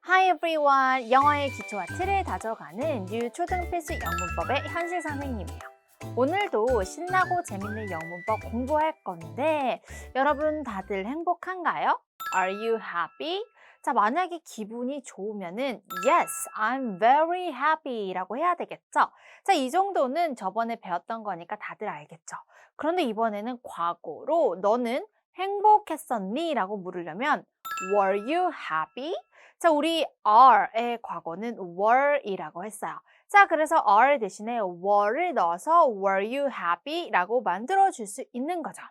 Hi everyone! 영어의 기초와 틀을 다져가는 뉴 초등필수 영문법의 현실 선생님이에요. 오늘도 신나고 재밌는 영문법 공부할 건데 여러분 다들 행복한가요? Are you happy? 자, 만약에 기분이 좋으면은 Yes, I'm very happy 라고 해야 되겠죠? 자, 이 정도는 저번에 배웠던 거니까 다들 알겠죠? 그런데 이번에는 과거로 너는 행복했었니? 라고 물으려면 Were you happy? 자, 우리 are의 과거는 were이라고 했어요. 자, 그래서 are 대신에 were를 넣어서 were you happy? 라고 만들어줄 수 있는 거죠.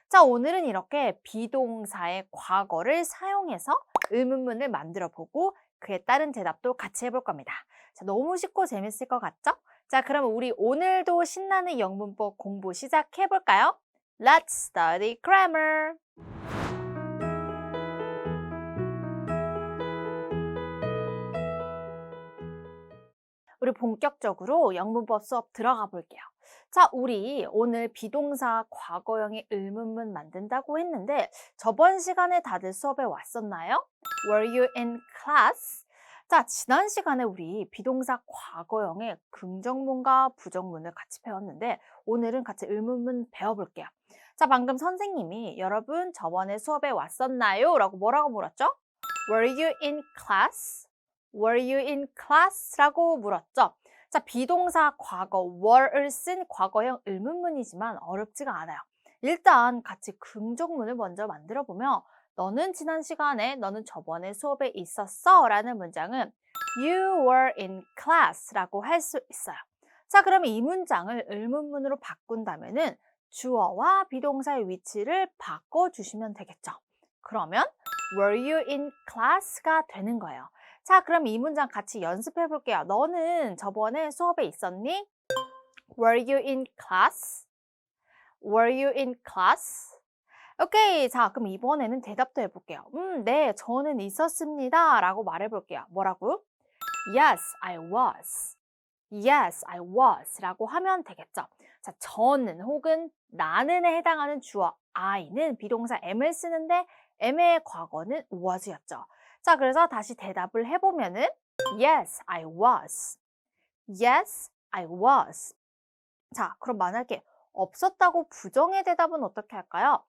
자, 오늘은 이렇게 비동사의 과거를 사용해서 의문문을 만들어 보고 그에 따른 대답도 같이 해볼 겁니다. 자, 너무 쉽고 재밌을 것 같죠? 자, 그럼 우리 오늘도 신나는 영문법 공부 시작해 볼까요? Let's study grammar! 우리 본격적으로 영문법 수업 들어가 볼게요. 자, 우리 오늘 비동사 과거형의 의문문 만든다고 했는데 저번 시간에 다들 수업에 왔었나요? Were you in class? 자, 지난 시간에 우리 비동사 과거형의 긍정문과 부정문을 같이 배웠는데 오늘은 같이 의문문 배워볼게요. 자, 방금 선생님이 여러분 저번에 수업에 왔었나요? 라고 뭐라고 물었죠? Were you in class? Were you in class? 라고 물었죠. 자, 비동사 과거 were를 쓴 과거형 의문문이지만 어렵지가 않아요. 일단 같이 긍정문을 먼저 만들어 보면 너는 지난 시간에, 너는 저번에 수업에 있었어 라는 문장은 You were in class 라고 할 수 있어요. 자, 그러면 이 문장을 의문문으로 바꾼다면은 주어와 비동사의 위치를 바꿔주시면 되겠죠. 그러면 Were you in class가 되는 거예요. 자, 그럼 이 문장 같이 연습해 볼게요. 너는 저번에 수업에 있었니? Were you in class? Were you in class? 오케이. 자, 그럼 이번에는 대답도 해볼게요. 네, 저는 있었습니다. 라고 말해볼게요. 뭐라고? Yes, I was. Yes, I was. 라고 하면 되겠죠. 자, 저는 혹은 나는에 해당하는 주어 I는 비동사 am을 쓰는데 am의 과거는 was였죠. 자, 그래서 다시 대답을 해보면은 Yes, I was. Yes, I was. 자, 그럼 만약에 없었다고 부정의 대답은 어떻게 할까요?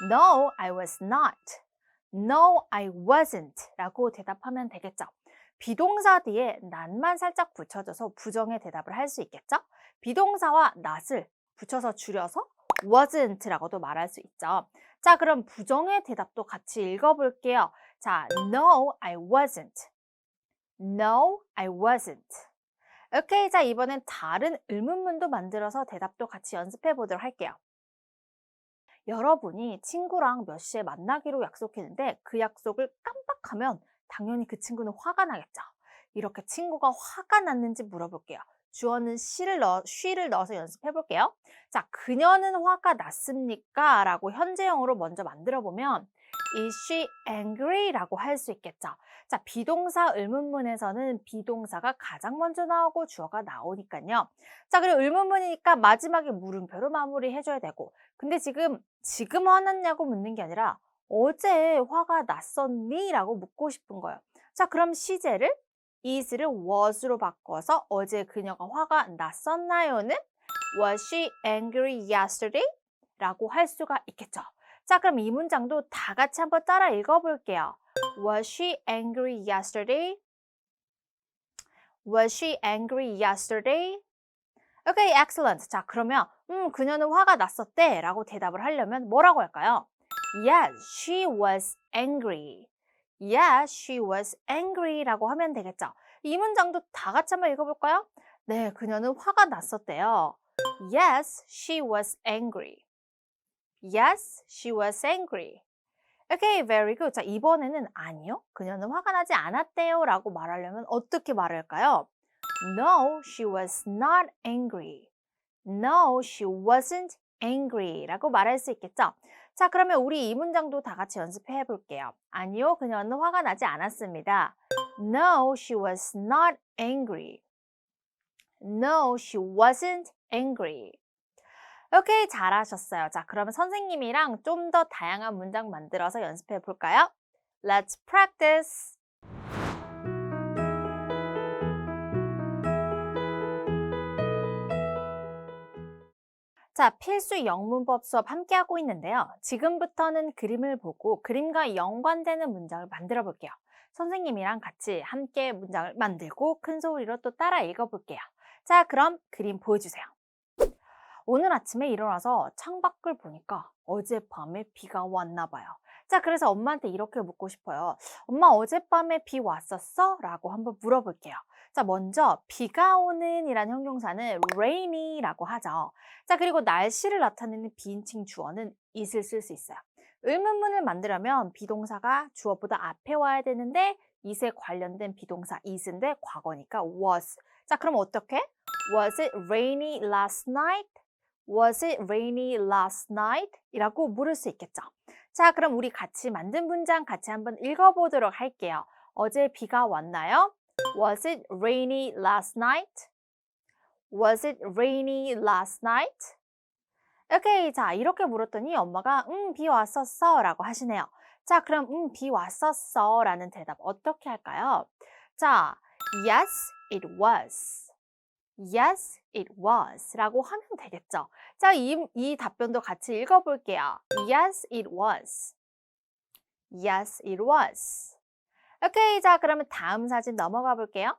No, I was not. No, I wasn't. 라고 대답하면 되겠죠. 비동사 뒤에 not만 살짝 붙여줘서 부정의 대답을 할 수 있겠죠? 비동사와 not을 붙여서 줄여서 wasn't라고도 말할 수 있죠. 자, 그럼 부정의 대답도 같이 읽어볼게요. 자, no, I wasn't. No, I wasn't. 오케이, 자, 이번엔 다른 의문문도 만들어서 대답도 같이 연습해 보도록 할게요. 여러분이 친구랑 몇 시에 만나기로 약속했는데 그 약속을 깜빡하면 당연히 그 친구는 화가 나겠죠. 이렇게 친구가 화가 났는지 물어볼게요. 주어는 she를 넣어서 연습해 볼게요. 자, 그녀는 화가 났습니까? 라고 현재형으로 먼저 만들어 보면 Is she angry? 라고 할 수 있겠죠. 자, 비동사 의문문에서는 비동사가 가장 먼저 나오고 주어가 나오니까요. 자, 그리고 의문문이니까 마지막에 물음표로 마무리해줘야 되고 근데 지금 화났냐고 묻는 게 아니라 어제 화가 났었니? 라고 묻고 싶은 거예요. 자, 그럼 시제를 is를 was로 바꿔서 어제 그녀가 화가 났었나요는 Was she angry yesterday? 라고 할 수가 있겠죠. 자, 그럼 이 문장도 다 같이 한번 따라 읽어볼게요. Was she angry yesterday? Was she angry yesterday? 오케이, excellent. 자, 그러면 그녀는 화가 났었대 라고 대답을 하려면 뭐라고 할까요? Yes, she was angry. Yes, she was angry 라고 하면 되겠죠. 이 문장도 다 같이 한번 읽어볼까요? 네, 그녀는 화가 났었대요. Yes, she was angry. Yes, she was angry. 오케이, very good. 자, 이번에는 아니요, 그녀는 화가 나지 않았대요 라고 말하려면 어떻게 말할까요? No, she was not angry. No, she wasn't angry 라고 말할 수 있겠죠? 자, 그러면 우리 이 문장도 다 같이 연습해 볼게요. 아니요, 그녀는 화가 나지 않았습니다. No, she was not angry. No, she wasn't angry. 오케이, 잘하셨어요. 자, 그러면 선생님이랑 좀 더 다양한 문장 만들어서 연습해 볼까요? Let's practice! 자, 필수 영문법 수업 함께하고 있는데요. 지금부터는 그림을 보고 그림과 연관되는 문장을 만들어 볼게요. 선생님이랑 같이 함께 문장을 만들고 큰 소리로 또 따라 읽어볼게요. 자, 그럼 그림 보여주세요. 오늘 아침에 일어나서 창밖을 보니까 어젯밤에 비가 왔나 봐요. 자, 그래서 엄마한테 이렇게 묻고 싶어요. 엄마, 어젯밤에 비 왔었어? 라고 한번 물어볼게요. 자, 먼저 비가 오는 이란 형용사는 rainy라고 하죠. 자, 그리고 날씨를 나타내는 비인칭 주어는 is을 쓸 수 있어요. 의문문을 만들려면 비동사가 주어보다 앞에 와야 되는데 is에 관련된 비동사 is인데 과거니까 was. 자, 그럼 어떻게? Was it rainy last night? Was it rainy last night? 이라고 물을 수 있겠죠. 자, 그럼 우리 같이 만든 문장 같이 한번 읽어보도록 할게요. 어제 비가 왔나요? Was it rainy last night? Was it rainy last night? 오케이, 자, 이렇게 물었더니 엄마가 비 왔었어 라고 하시네요. 자, 그럼 비 왔었어 라는 대답 어떻게 할까요? 자, yes, it was. Yes, it was 라고 하면 되겠죠. 자, 이 답변도 같이 읽어볼게요. Yes, it was. Yes, it was. 오케이, 자, 그러면 다음 사진 넘어가 볼게요.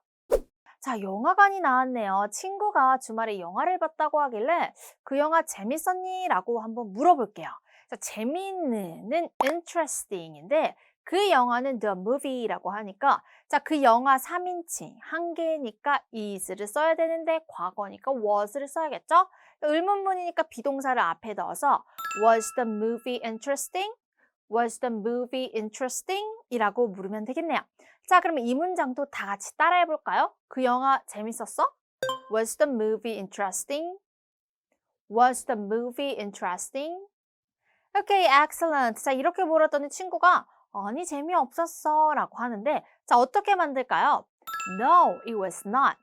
자, 영화관이 나왔네요. 친구가 주말에 영화를 봤다고 하길래 그 영화 재밌었니? 라고 한번 물어볼게요. 자, 재미있는은 interesting인데 그 영화는 the movie라고 하니까 자, 그 영화 3인칭 한 개니까 is를 써야 되는데 과거니까 was를 써야겠죠? 의문문이니까 비동사를 앞에 넣어서 Was the movie interesting? Was the movie interesting? 이라고 물으면 되겠네요. 자, 그러면 이 문장도 다 같이 따라해 볼까요? 그 영화 재밌었어? Was the movie interesting? Was the movie interesting? Okay, excellent. 자, 이렇게 물었더니 친구가 아니, 재미없었어 라고 하는데 자, 어떻게 만들까요? No, it was not.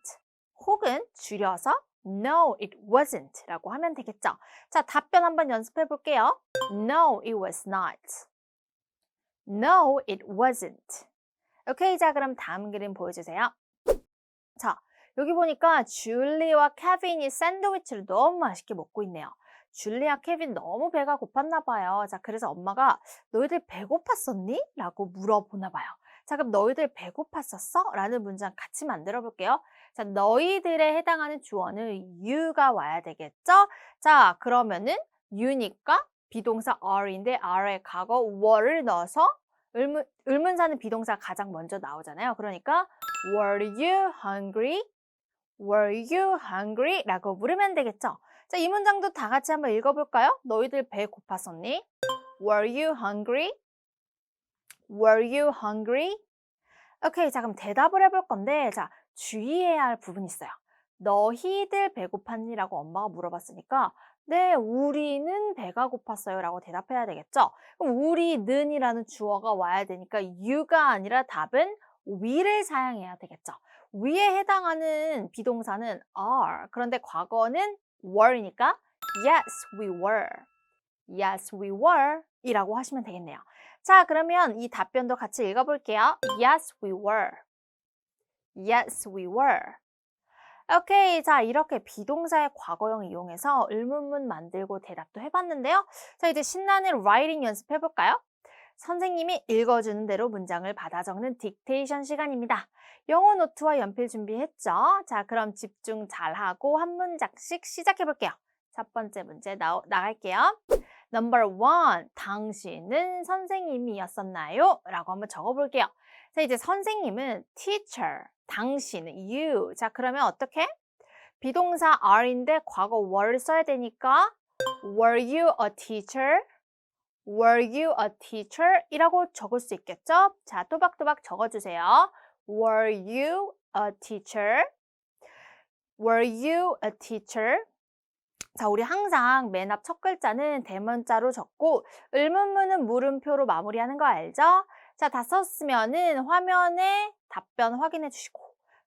혹은 줄여서 No, it wasn't 라고 하면 되겠죠. 자, 답변 한번 연습해 볼게요. No, it was not. No, it wasn't. 오케이, 자, 그럼 다음 그림 보여주세요. 자, 여기 보니까 줄리와 케빈이 샌드위치를 너무 맛있게 먹고 있네요. 줄리와 케빈 너무 배가 고팠나 봐요. 자, 그래서 엄마가 너희들 배고팠었니? 라고 물어보나 봐요. 자, 그럼 너희들 배고팠었어? 라는 문장 같이 만들어 볼게요. 자, 너희들에 해당하는 주어는 you가 와야 되겠죠? 자, 그러면은 you니까 비동사 are인데 are에 과거 were를 넣어서 의문사는 비동사 가장 먼저 나오잖아요. 그러니까 Were you hungry? Were you hungry? 라고 물으면 되겠죠. 자, 이 문장도 다 같이 한번 읽어볼까요? 너희들 배 고팠었니? Were you hungry? Were you hungry? 오케이, 자, 그럼 대답을 해볼 건데 자, 주의해야 할 부분이 있어요. 너희들 배고팠니? 라고 엄마가 물어봤으니까 네, 우리는 배가 고팠어요 라고 대답해야 되겠죠? 그럼 우리는이라는 주어가 와야 되니까 you가 아니라 답은 we를 사용해야 되겠죠? we에 해당하는 비동사는 are. 그런데 과거는 were이니까 yes, we were. Yes, we were 이라고 하시면 되겠네요. 자, 그러면 이 답변도 같이 읽어볼게요. Yes, we were. Yes, we were. 오케이, 자, 이렇게 비동사의 과거형 이용해서 의문문 만들고 대답도 해봤는데요. 자, 이제 신나는 라이팅 연습해볼까요? 선생님이 읽어주는 대로 문장을 받아 적는 딕테이션 시간입니다. 영어 노트와 연필 준비했죠? 자, 그럼 집중 잘하고 한 문장씩 시작해볼게요. 첫 번째 문제 나갈게요. Number 1, 당신은 선생님이었었나요? 라고 한번 적어볼게요. 자, 이제 선생님은 teacher, 당신은 you. 자, 그러면 어떻게? 비동사 are인데 과거 were를 써야 되니까 Were you a teacher? Were you a teacher? 이라고 적을 수 있겠죠? 자, 또박또박 적어주세요. Were you a teacher? Were you a teacher? 자, 우리 항상 맨 앞 첫 글자는 대문자로 적고 의문문은 물음표로 마무리하는 거 알죠? 자, 다 썼으면은 화면에 답변 확인해 주시고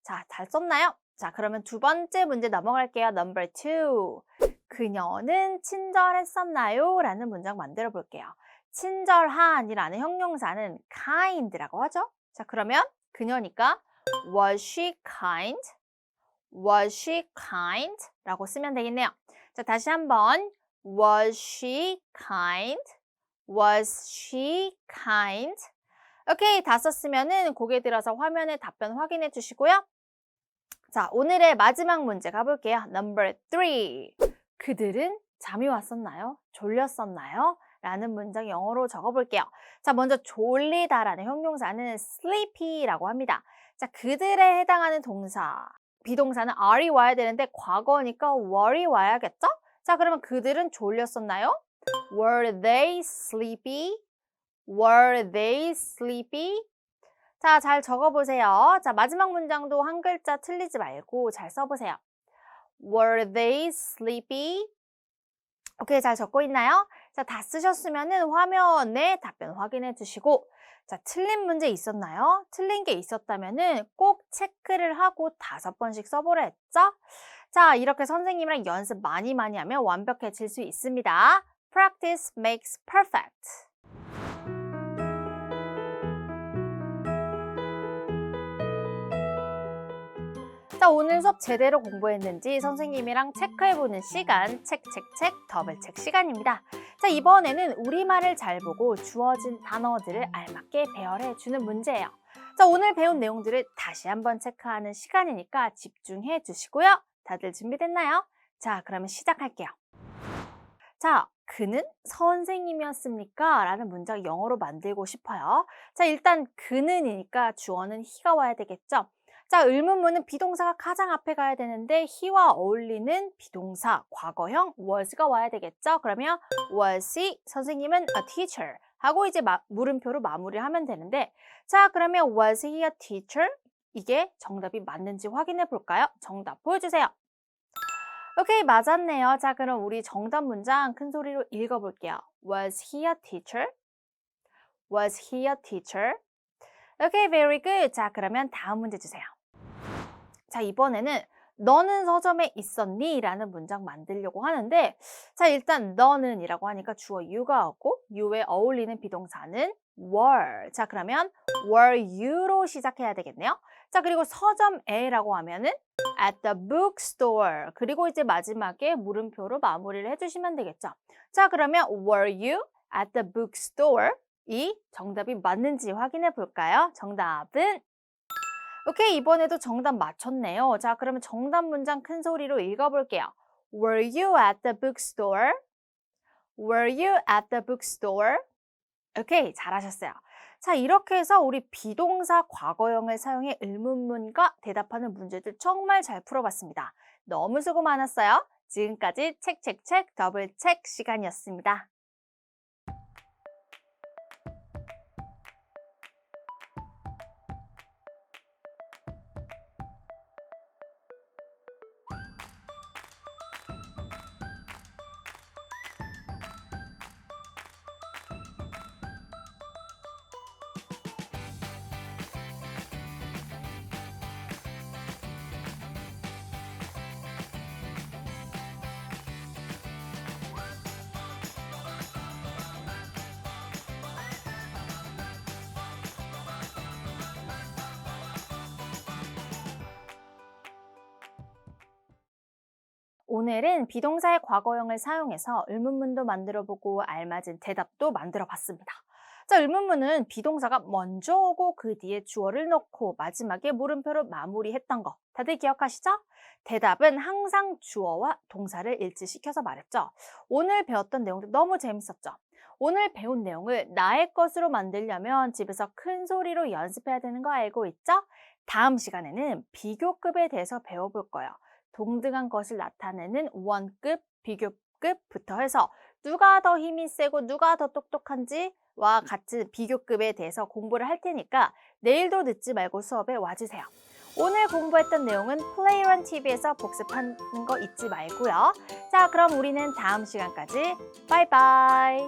자, 잘 썼나요? 자, 그러면 두 번째 문제 넘어갈게요. Number 2. 그녀는 친절했었나요? 라는 문장 만들어 볼게요. 친절한이라는 형용사는 kind라고 하죠? 자, 그러면 그녀니까 Was she kind? Was she kind? 라고 쓰면 되겠네요. 자, 다시 한번 Was she kind? Was she kind? 오케이, 다 썼으면은 고개 들어서 화면에 답변 확인해 주시고요. 자, 오늘의 마지막 문제 가볼게요. Number 3. 그들은 잠이 왔었나요? 졸렸었나요? 라는 문장 영어로 적어볼게요. 자, 먼저 졸리다라는 형용사는 sleepy라고 합니다. 자, 그들에 해당하는 동사, 비동사는 are이 와야 되는데 과거니까 were이 와야겠죠? 자, 그러면 그들은 졸렸었나요? Were they sleepy? Were they sleepy? 자, 잘 적어보세요. 자, 마지막 문장도 한 글자 틀리지 말고 잘 써보세요. Were they sleepy? 오케이, 잘 적고 있나요? 자, 다 쓰셨으면은 화면에 답변 확인해 주시고, 자, 틀린 문제 있었나요? 틀린 게 있었다면은 꼭 체크를 하고 5번씩 써보라 했죠? 자, 이렇게 선생님이랑 연습 많이 하면 완벽해질 수 있습니다. Practice makes perfect. 자, 오늘 수업 제대로 공부했는지 선생님이랑 체크해보는 시간, 더블책 시간입니다. 자, 이번에는 우리말을 잘 보고 주어진 단어들을 알맞게 배열해주는 문제예요. 자, 오늘 배운 내용들을 다시 한번 체크하는 시간이니까 집중해 주시고요. 다들 준비됐나요? 자, 그러면 시작할게요. 자, 그는 선생님이었습니까? 라는 문장 영어로 만들고 싶어요. 자, 일단 그는이니까 주어는 he가 와야 되겠죠? 자, 의문문은 비동사가 가장 앞에 가야 되는데 he와 어울리는 비동사, 과거형 was가 와야 되겠죠? 그러면 was he, 선생님은 a teacher 하고 이제 물음표로 마무리를 하면 되는데, 자, 그러면 was he a teacher? 이게 정답이 맞는지 확인해 볼까요? 정답 보여주세요. 오케이, 맞았네요. 자, 그럼 우리 정답 문장 큰 소리로 읽어볼게요. Was he a teacher? Was he a teacher? 오케이, very good. 자, 그러면 다음 문제 주세요. 자, 이번에는 너는 서점에 있었니? 라는 문장 만들려고 하는데, 자, 일단 너는 이라고 하니까 주어 you가 오고 you에 어울리는 비동사는 were. 자, 그러면 were you로 시작해야 되겠네요. 자, 그리고 서점에라고 하면은 at the bookstore. 그리고 이제 마지막에 물음표로 마무리를 해주시면 되겠죠. 자, 그러면 were you at the bookstore? 이 정답이 맞는지 확인해 볼까요? 정답은 오케이, 이번에도 정답 맞췄네요. 자, 그러면 정답 문장 큰 소리로 읽어볼게요. Were you at the bookstore? Were you at the bookstore? 오케이, 잘하셨어요. 자, 이렇게 해서 우리 비동사 과거형을 사용해 의문문과 대답하는 문제들 정말 잘 풀어봤습니다. 너무 수고 많았어요. 지금까지 더블책 시간이었습니다. 오늘은 비동사의 과거형을 사용해서 의문문도 만들어보고 알맞은 대답도 만들어봤습니다. 자, 의문문은 비동사가 먼저 오고 그 뒤에 주어를 넣고 마지막에 물음표로 마무리했던 거 다들 기억하시죠? 대답은 항상 주어와 동사를 일치시켜서 말했죠. 오늘 배웠던 내용도 너무 재밌었죠? 오늘 배운 내용을 나의 것으로 만들려면 집에서 큰 소리로 연습해야 되는 거 알고 있죠? 다음 시간에는 비교급에 대해서 배워볼 거예요. 동등한 것을 나타내는 원급, 비교급부터 해서 누가 더 힘이 세고 누가 더 똑똑한지와 같은 비교급에 대해서 공부를 할 테니까 내일도 늦지 말고 수업에 와주세요. 오늘 공부했던 내용은 플레이런 TV에서 복습하는 거 잊지 말고요. 자, 그럼 우리는 다음 시간까지 바이바이.